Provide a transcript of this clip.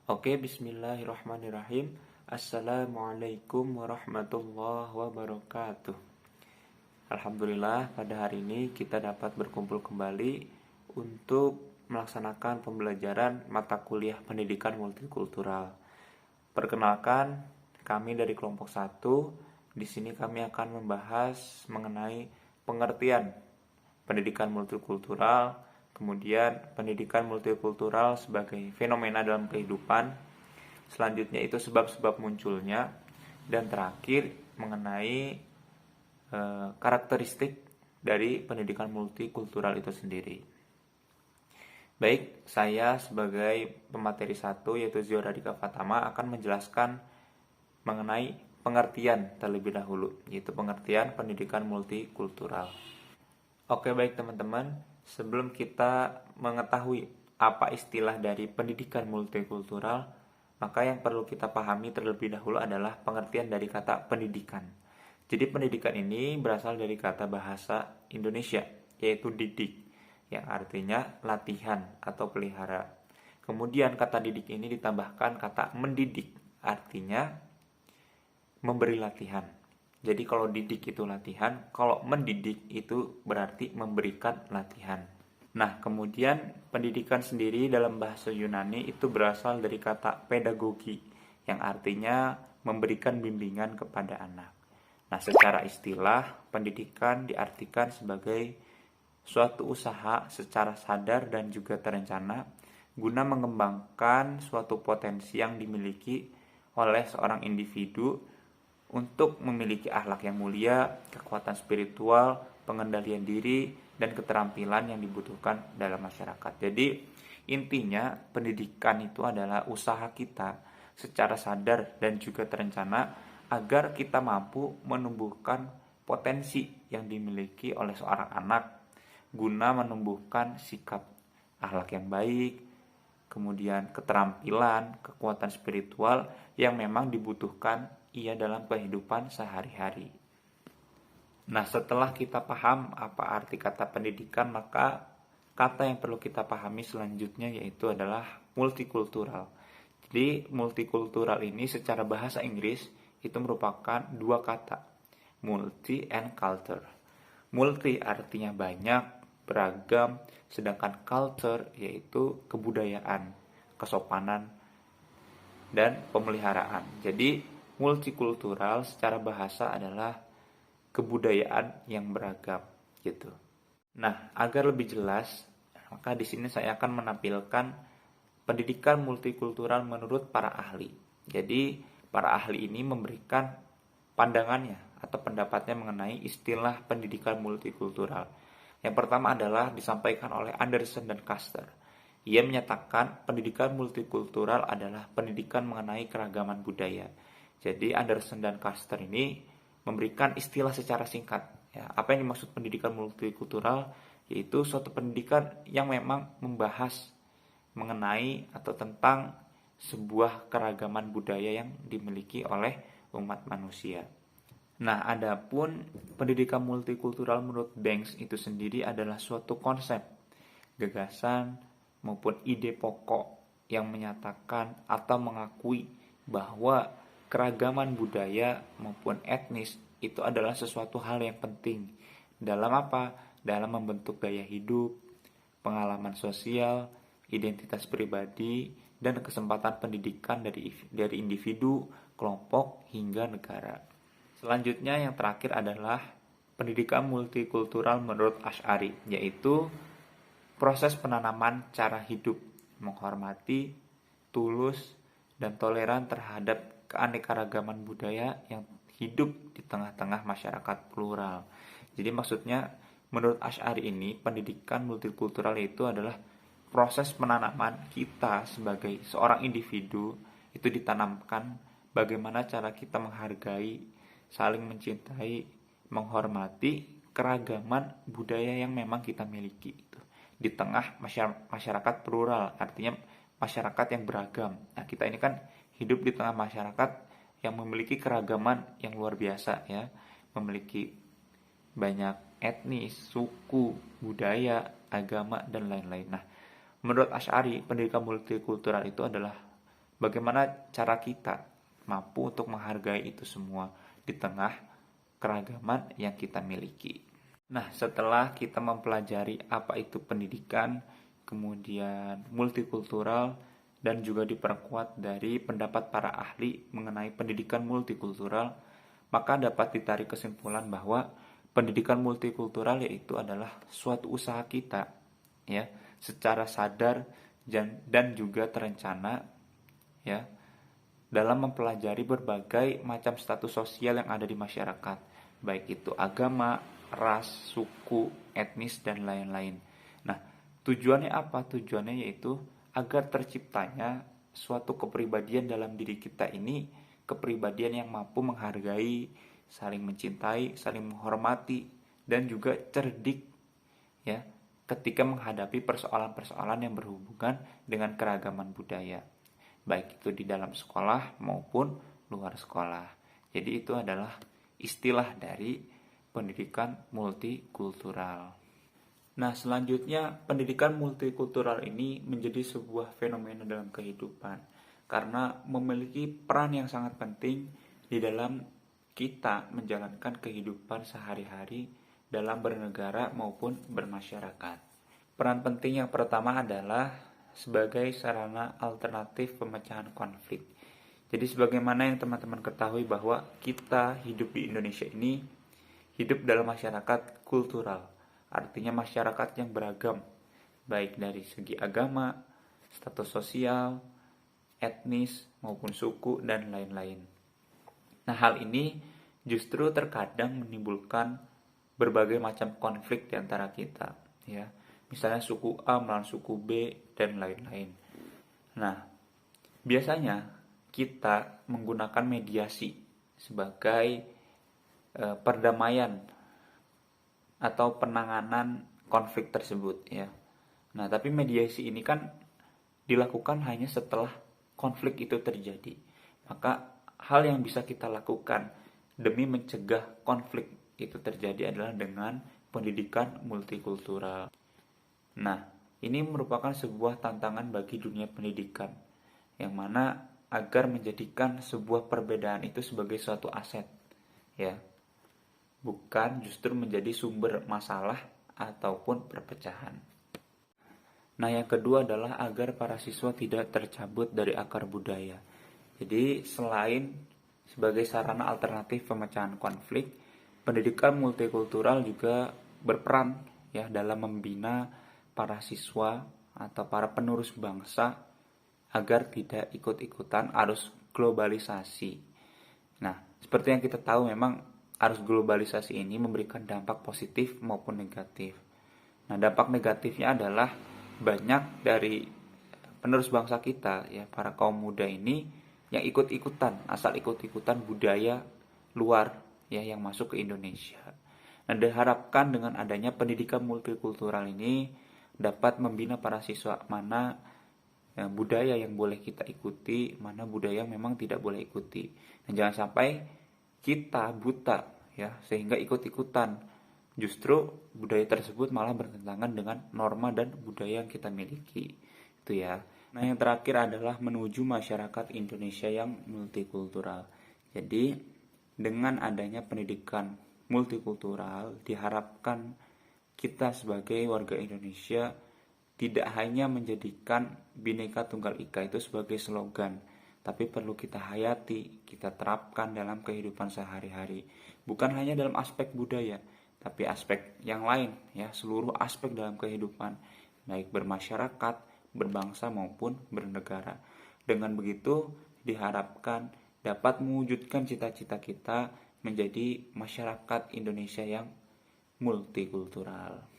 Oke, bismillahirrahmanirrahim. Assalamualaikum warahmatullahi wabarakatuh. Alhamdulillah, pada hari ini kita dapat berkumpul kembali untuk melaksanakan pembelajaran mata kuliah pendidikan multikultural. Perkenalkan, kami dari kelompok 1. Di sini kami akan membahas mengenai pengertian pendidikan multikultural, kemudian pendidikan multikultural sebagai fenomena dalam kehidupan, selanjutnya itu sebab-sebab munculnya, dan terakhir mengenai karakteristik dari pendidikan multikultural itu sendiri. Baik, saya sebagai pemateri 1 yaitu Zio Radika Fatama akan menjelaskan mengenai pengertian terlebih dahulu, yaitu pengertian pendidikan multikultural. Oke, baik teman-teman, sebelum kita mengetahui apa istilah dari pendidikan multikultural, maka yang perlu kita pahami terlebih dahulu adalah pengertian dari kata pendidikan. Jadi pendidikan ini berasal dari kata bahasa Indonesia, yaitu didik, yang artinya latihan atau pelihara. Kemudian kata didik ini ditambahkan kata mendidik, artinya memberi latihan. Jadi kalau didik itu latihan, kalau mendidik itu berarti memberikan latihan. Nah, kemudian pendidikan sendiri dalam bahasa Yunani itu berasal dari kata pedagogi, yang artinya memberikan bimbingan kepada anak. Nah, secara istilah, pendidikan diartikan sebagai suatu usaha secara sadar dan juga terencana guna mengembangkan suatu potensi yang dimiliki oleh seorang individu untuk memiliki akhlak yang mulia, kekuatan spiritual, pengendalian diri, dan keterampilan yang dibutuhkan dalam masyarakat. Jadi intinya pendidikan itu adalah usaha kita secara sadar dan juga terencana agar kita mampu menumbuhkan potensi yang dimiliki oleh seorang anak guna menumbuhkan sikap akhlak yang baik, kemudian keterampilan, kekuatan spiritual yang memang dibutuhkan ia dalam kehidupan sehari-hari. Nah, setelah kita paham apa arti kata pendidikan, maka kata yang perlu kita pahami selanjutnya yaitu adalah multikultural. Jadi, multikultural ini secara bahasa Inggris itu merupakan dua kata, multi and culture. Multi artinya banyak, beragam, sedangkan culture yaitu kebudayaan, kesopanan, dan pemeliharaan. Jadi multikultural secara bahasa adalah kebudayaan yang beragam gitu. Nah, agar lebih jelas, maka di sini saya akan menampilkan pendidikan multikultural menurut para ahli. Jadi, para ahli ini memberikan pandangannya atau pendapatnya mengenai istilah pendidikan multikultural. Yang pertama adalah disampaikan oleh Anderson dan Caster. Ia menyatakan pendidikan multikultural adalah pendidikan mengenai keragaman budaya. Jadi Anderson dan Caster ini memberikan istilah secara singkat. Ya, apa yang dimaksud pendidikan multikultural? Yaitu suatu pendidikan yang memang membahas mengenai atau tentang sebuah keragaman budaya yang dimiliki oleh umat manusia. Nah, adapun pendidikan multikultural menurut Banks itu sendiri adalah suatu konsep, gagasan, maupun ide pokok yang menyatakan atau mengakui bahwa keragaman budaya maupun etnis itu adalah sesuatu hal yang penting dalam apa? Dalam membentuk gaya hidup, pengalaman sosial, identitas pribadi, dan kesempatan pendidikan dari individu, kelompok, hingga negara. Selanjutnya yang terakhir adalah pendidikan multikultural menurut Asy'ari, yaitu proses penanaman cara hidup, menghormati, tulus, dan toleran terhadap keanekaragaman budaya yang hidup di tengah-tengah masyarakat plural. Jadi maksudnya menurut Asy'ari ini pendidikan multikultural itu adalah proses penanaman kita sebagai seorang individu itu ditanamkan bagaimana cara kita menghargai, saling mencintai, menghormati keragaman budaya yang memang kita miliki itu di tengah masyarakat plural, artinya masyarakat yang beragam. Nah, kita ini kan hidup di tengah masyarakat yang memiliki keragaman yang luar biasa ya, memiliki banyak etnis, suku, budaya, agama, dan lain-lain. Nah, menurut Asy'ari, pendidikan multikultural itu adalah bagaimana cara kita mampu untuk menghargai itu semua di tengah keragaman yang kita miliki. Nah, setelah kita mempelajari apa itu pendidikan, kemudian multikultural, dan juga diperkuat dari pendapat para ahli mengenai pendidikan multikultural, maka dapat ditarik kesimpulan bahwa pendidikan multikultural yaitu adalah suatu usaha kita, ya, secara sadar dan juga terencana, ya, dalam mempelajari berbagai macam status sosial yang ada di masyarakat, baik itu agama, ras, suku, etnis, dan lain-lain. Nah, tujuannya apa? Tujuannya yaitu agar terciptanya suatu kepribadian dalam diri kita ini, kepribadian yang mampu menghargai, saling mencintai, saling menghormati, dan juga cerdik, ya, ketika menghadapi persoalan-persoalan yang berhubungan dengan keragaman budaya, baik itu di dalam sekolah maupun luar sekolah. Jadi itu adalah istilah dari pendidikan multikultural. Nah, selanjutnya pendidikan multikultural ini menjadi sebuah fenomena dalam kehidupan karena memiliki peran yang sangat penting di dalam kita menjalankan kehidupan sehari-hari dalam bernegara maupun bermasyarakat. Peran penting yang pertama adalah sebagai sarana alternatif pemecahan konflik. Jadi sebagaimana yang teman-teman ketahui bahwa kita hidup di Indonesia ini hidup dalam masyarakat kultural. Artinya masyarakat yang beragam, baik dari segi agama, status sosial, etnis, maupun suku, dan lain-lain. Nah, hal ini justru terkadang menimbulkan berbagai macam konflik di antara kita, ya. Misalnya suku A melawan suku B, dan lain-lain. Nah, biasanya kita menggunakan mediasi sebagai perdamaian atau penanganan konflik tersebut, ya. Nah, tapi mediasi ini kan dilakukan hanya setelah konflik itu terjadi. Maka hal yang bisa kita lakukan demi mencegah konflik itu terjadi adalah dengan pendidikan multikultural. Nah, ini merupakan sebuah tantangan bagi dunia pendidikan, yang mana agar menjadikan sebuah perbedaan itu sebagai suatu aset, ya, bukan justru menjadi sumber masalah ataupun perpecahan. Nah, yang kedua adalah agar para siswa tidak tercabut dari akar budaya. Jadi, selain sebagai sarana alternatif pemecahan konflik, pendidikan multikultural juga berperan, ya, dalam membina para siswa atau para penerus bangsa agar tidak ikut-ikutan arus globalisasi. Nah, seperti yang kita tahu memang arus globalisasi ini memberikan dampak positif maupun negatif. Nah, dampak negatifnya adalah banyak dari penerus bangsa kita, ya, para kaum muda ini yang ikut-ikutan, asal ikut-ikutan budaya luar, ya, yang masuk ke Indonesia. Nah, diharapkan dengan adanya pendidikan multikultural ini dapat membina para siswa mana budaya yang boleh kita ikuti, mana budaya yang memang tidak boleh ikuti. Dan jangan sampai kita buta, ya, sehingga ikut-ikutan. Justru budaya tersebut malah bertentangan dengan norma dan budaya yang kita miliki. Itu, ya. Nah, yang terakhir adalah menuju masyarakat Indonesia yang multikultural. Jadi, dengan adanya pendidikan multikultural, diharapkan kita sebagai warga Indonesia tidak hanya menjadikan Bhinneka Tunggal Ika itu sebagai slogan, tapi perlu kita hayati, kita terapkan dalam kehidupan sehari-hari. Bukan hanya dalam aspek budaya, tapi aspek yang lain, ya, seluruh aspek dalam kehidupan, baik bermasyarakat, berbangsa maupun bernegara. Dengan begitu diharapkan dapat mewujudkan cita-cita kita menjadi masyarakat Indonesia yang multikultural.